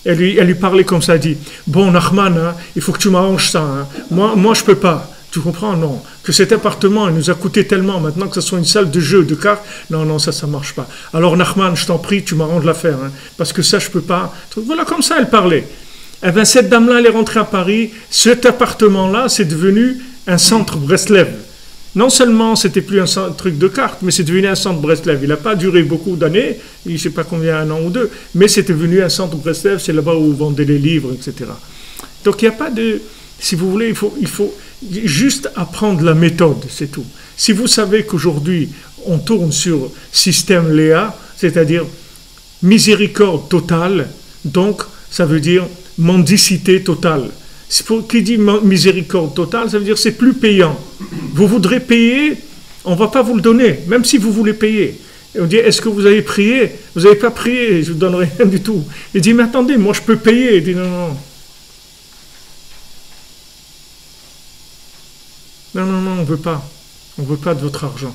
elle lui parlait comme ça, elle dit, bon Nachman, hein, il faut que tu m'arranges ça, hein. Moi je peux pas, tu comprends, non, que cet appartement il nous a coûté tellement, maintenant que ce soit une salle de jeu, de cartes, non, ça marche pas. Alors Nachman, je t'en prie, tu m'arranges l'affaire, hein, parce que ça je peux pas. Voilà, comme ça elle parlait. Eh bien, cette dame-là, elle est rentrée à Paris. Cet appartement-là, c'est devenu un centre Breslev. Non seulement c'était plus un truc de cartes, mais c'est devenu un centre Breslev. Il n'a pas duré beaucoup d'années, je ne sais pas combien, un an ou deux, mais c'est devenu un centre Breslev, c'est là-bas où vous vendez les livres, etc. Donc il n'y a pas de... Si vous voulez, il faut juste apprendre la méthode, c'est tout. Si vous savez qu'aujourd'hui, on tourne sur système Léa, c'est-à-dire miséricorde totale, donc ça veut dire mendicité totale. Qui dit miséricorde totale, ça veut dire c'est plus payant. Vous voudrez payer, on ne va pas vous le donner, même si vous voulez payer. Et on dit, est-ce que vous avez prié? Vous n'avez pas prié, je ne vous donnerai rien du tout. Il dit, mais attendez, moi je peux payer. Il dit, non. Non, on ne veut pas. On ne veut pas de votre argent.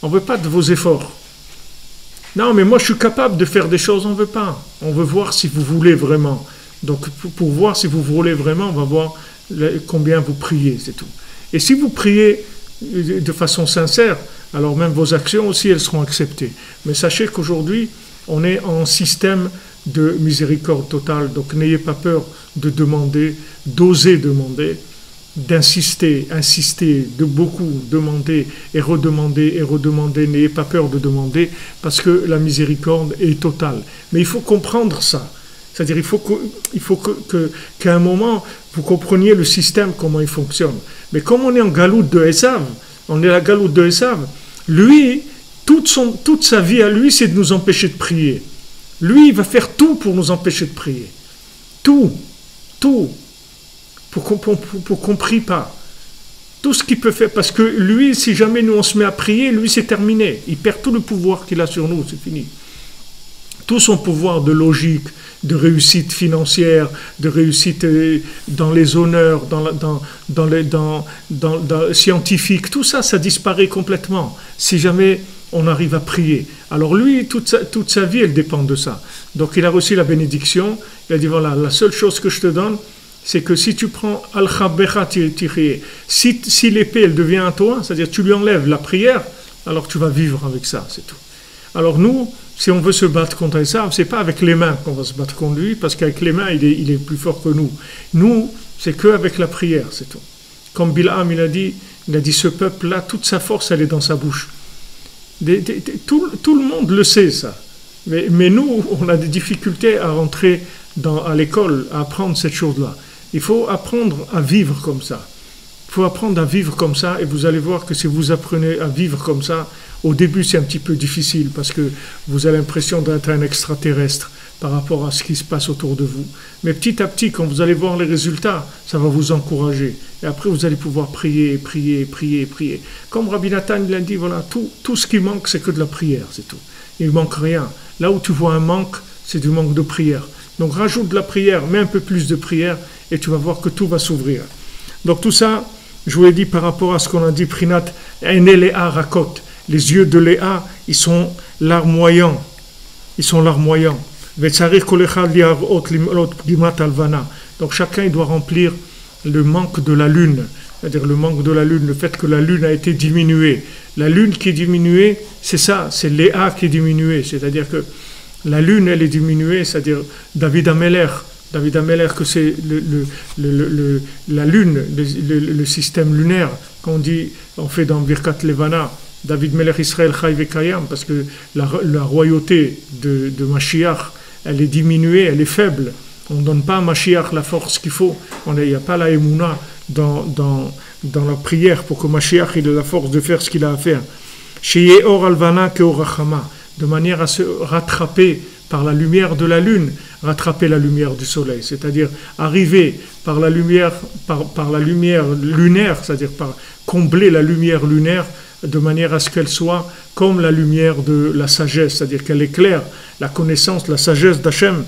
On ne veut pas de vos efforts. Non, mais moi je suis capable de faire des choses, on ne veut pas. On veut voir si vous voulez vraiment. Donc, pour voir si vous voulez vraiment, on va voir combien vous priez, c'est tout. Et si vous priez de façon sincère, alors même vos actions aussi, elles seront acceptées. Mais sachez qu'aujourd'hui, on est en système de miséricorde totale. Donc, n'ayez pas peur de demander, d'oser demander, d'insister, de beaucoup demander et redemander. N'ayez pas peur de demander parce que la miséricorde est totale. Mais il faut comprendre ça. C'est-à-dire il faut qu'à un moment, vous compreniez le système, comment il fonctionne. Mais comme on est en galoute de Esav, lui, toute sa vie à lui, c'est de nous empêcher de prier. Lui, il va faire tout pour nous empêcher de prier. Tout. Pour qu'on ne prie pas. Tout ce qu'il peut faire. Parce que lui, si jamais nous on se met à prier, lui, c'est terminé. Il perd tout le pouvoir qu'il a sur nous, c'est fini. Tout son pouvoir de logique, de réussite financière, de réussite dans les honneurs, dans scientifique, tout ça, ça disparaît complètement. Si jamais on arrive à prier. Alors lui, toute sa vie, elle dépend de ça. Donc il a reçu la bénédiction. Il a dit, voilà, la seule chose que je te donne, c'est que si tu prends Al-Khabbecha Tiré, si l'épée, elle devient à toi, c'est-à-dire tu lui enlèves la prière, alors tu vas vivre avec ça, c'est tout. Alors nous, si on veut se battre contre ça, c'est pas avec les mains qu'on va se battre contre lui, parce qu'avec les mains, il est plus fort que nous. Nous, c'est qu'avec la prière, c'est tout. Comme Bil'am, il a dit, ce peuple-là, toute sa force, elle est dans sa bouche. Tout le monde le sait, ça. Mais nous, on a des difficultés à rentrer à l'école, à apprendre cette chose-là. Il faut apprendre à vivre comme ça. Il faut apprendre à vivre comme ça, et vous allez voir que si vous apprenez à vivre comme ça, au début c'est un petit peu difficile, parce que vous avez l'impression d'être un extraterrestre par rapport à ce qui se passe autour de vous. Mais petit à petit, quand vous allez voir les résultats, ça va vous encourager. Et après, vous allez pouvoir prier. Comme Rabbi Nathan l'a dit, voilà, tout ce qui manque, c'est que de la prière, c'est tout. Il ne manque rien. Là où tu vois un manque, c'est du manque de prière. Donc rajoute de la prière, mets un peu plus de prière, et tu vas voir que tout va s'ouvrir. Donc tout ça, je vous l'ai dit par rapport à ce qu'on a dit, Prinat, Ene Léa Rakot, les yeux de Léa, ils sont larmoyants. Ils sont larmoyants. Donc chacun il doit remplir le manque de la lune, c'est-à-dire le manque de la lune, le fait que la lune a été diminuée. La lune qui est diminuée, c'est ça, c'est Léa qui est diminuée, c'est-à-dire que la lune elle est diminuée, c'est-à-dire David Ameller, que c'est la lune, le système lunaire, qu'on dit, on fait dans Birkat Levana, David Meler Israël Chai Vekayam, parce que la royauté de Mashiach, elle est diminuée, elle est faible. On ne donne pas à Mashiach la force qu'il faut. Il n'y a pas la émouna dans la prière pour que Mashiach ait la force de faire ce qu'il a à faire. Sheye or alvana ke orachama, de manière à se rattraper par la lumière de la lune, rattraper la lumière du soleil, c'est-à-dire arriver par la lumière lunaire, c'est-à-dire par combler la lumière lunaire de manière à ce qu'elle soit comme la lumière de la sagesse, c'est-à-dire qu'elle éclaire la connaissance, la sagesse d'Hachem,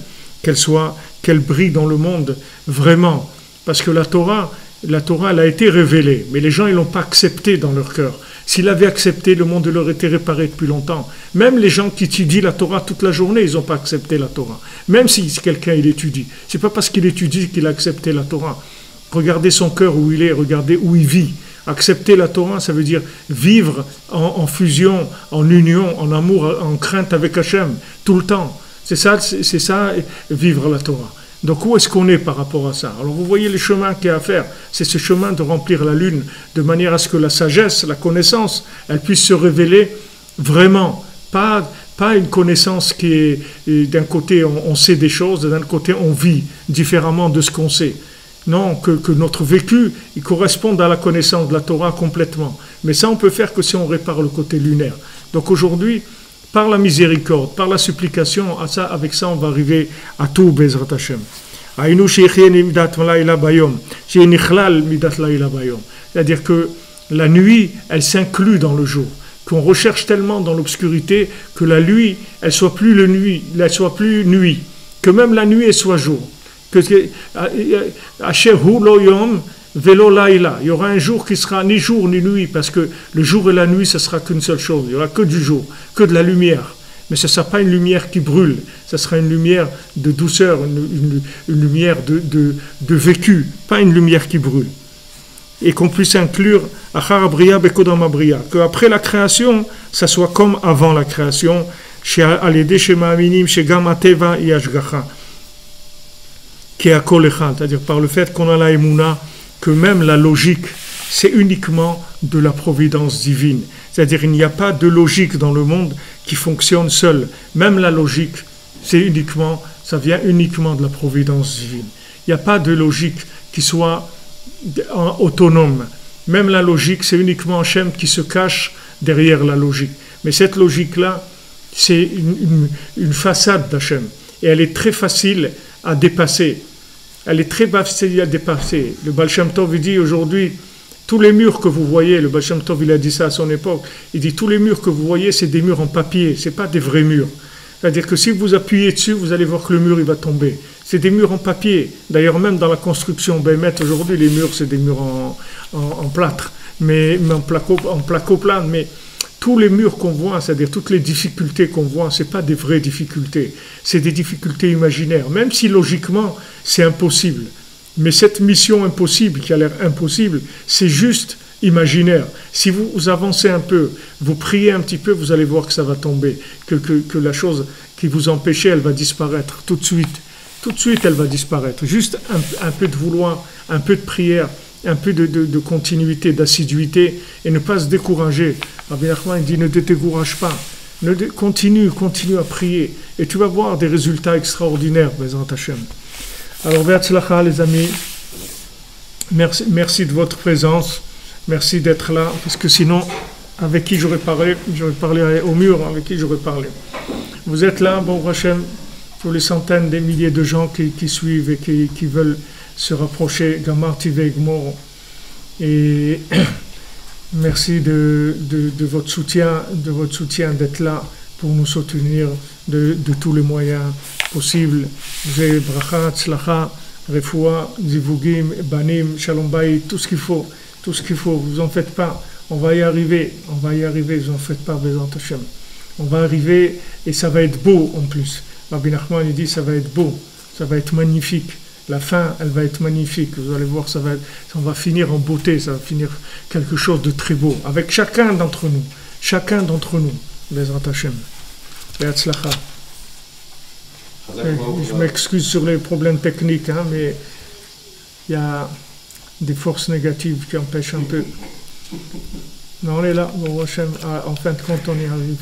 qu'elle brille dans le monde vraiment, parce que la Torah elle a été révélée, mais les gens ils l'ont pas acceptée dans leur cœur. S'ils l'avaient accepté, le monde leur était réparé depuis longtemps. Même les gens qui étudient la Torah toute la journée, ils n'ont pas accepté la Torah. Même si quelqu'un il étudie, c'est pas parce qu'il étudie qu'il a accepté la Torah. Regardez son cœur où il est, regardez où il vit. Accepter la Torah, ça veut dire vivre en fusion, en union, en amour, en crainte avec Hachem, tout le temps. C'est ça, vivre la Torah. Donc où est-ce qu'on est par rapport à ça? Alors vous voyez le chemin qu'il y a à faire, c'est ce chemin de remplir la lune, de manière à ce que la sagesse, la connaissance, elle puisse se révéler vraiment, pas une connaissance qui est, d'un côté on sait des choses, d'un côté on vit différemment de ce qu'on sait. Non, que notre vécu, il corresponde à la connaissance de la Torah complètement. Mais ça on peut faire que si on répare le côté lunaire. Donc aujourd'hui, par la miséricorde, par la supplication, avec ça on va arriver à tout, Bezrat Hashem. C'est-à-dire que la nuit, elle s'inclut dans le jour, qu'on recherche tellement dans l'obscurité que la nuit, elle soit plus nuit, que même la nuit elle soit jour. Il y aura un jour qui sera ni jour ni nuit, parce que le jour et la nuit, ce sera qu'une seule chose. Il n'y aura que du jour, que de la lumière. Mais ce ne sera pas une lumière qui brûle, ce sera une lumière de douceur, une lumière de vécu, pas une lumière qui brûle. Et qu'on puisse inclure qu'après la création, ça soit comme avant la création, c'est-à-dire par le fait qu'on a la émouna, que même la logique, c'est uniquement de la providence divine. C'est-à-dire qu'il n'y a pas de logique dans le monde qui fonctionne seule. Même la logique, ça vient uniquement de la providence divine. Il n'y a pas de logique qui soit autonome. Même la logique, c'est uniquement Hachem qui se cache derrière la logique. Mais cette logique-là, c'est une façade d'Hachem. Et elle est très facile à dépasser. Elle est très facile à dépasser. Le Baal Shem Tov dit aujourd'hui, tous les murs que vous voyez, le Baal Shem Tov il a dit ça à son époque, il dit tous les murs que vous voyez, c'est des murs en papier, c'est pas des vrais murs. C'est-à-dire que si vous appuyez dessus, vous allez voir que le mur il va tomber. C'est des murs en papier. D'ailleurs même dans la construction Bémet aujourd'hui, les murs c'est des murs en plâtre, mais en placo-plane, mais tous les murs qu'on voit, c'est-à-dire toutes les difficultés qu'on voit, ce n'est pas des vraies difficultés, c'est des difficultés imaginaires, même si logiquement c'est impossible. Mais cette mission impossible, qui a l'air impossible, c'est juste imaginaire. Si vous avancez un peu, vous priez un petit peu, vous allez voir que ça va tomber, que la chose qui vous empêchait, elle va disparaître tout de suite. Tout de suite, elle va disparaître. Juste un peu de vouloir, un peu de prière, un peu de continuité, d'assiduité, et ne pas se décourager. Rabbi Nachman dit, ne te décourage pas, continue à prier, et tu vas voir des résultats extraordinaires, Bezrat Hashem. Alors, Ve'atzlacha, les amis, merci de votre présence, merci d'être là, parce que sinon, avec qui j'aurais parlé au mur, avec qui j'aurais parlé. Vous êtes là, bon Hashem, pour les centaines, des milliers de gens qui suivent et qui veulent se rapprocher, Gamar Tivei Gmor, et merci de votre soutien, d'être là pour nous soutenir de tous les moyens possibles. J'ai bracha, tzlacha, Refoua, Zivugim, Banim, Shalom Bayit, tout ce qu'il faut, vous en faites pas. On va y arriver, vous en faites pas, Bezrat Hashem. On va arriver et ça va être beau en plus. Rabbi Nachman il dit ça va être beau, ça va être magnifique. La fin, elle va être magnifique. Vous allez voir, on va finir en beauté, ça va finir quelque chose de très beau. Avec chacun d'entre nous, Bezrat Hashem. Be'atzlacha. Je m'excuse sur les problèmes techniques, hein, mais il y a des forces négatives qui empêchent un peu. Mais on est là, bon, Hashem, en fin de compte, on y arrive.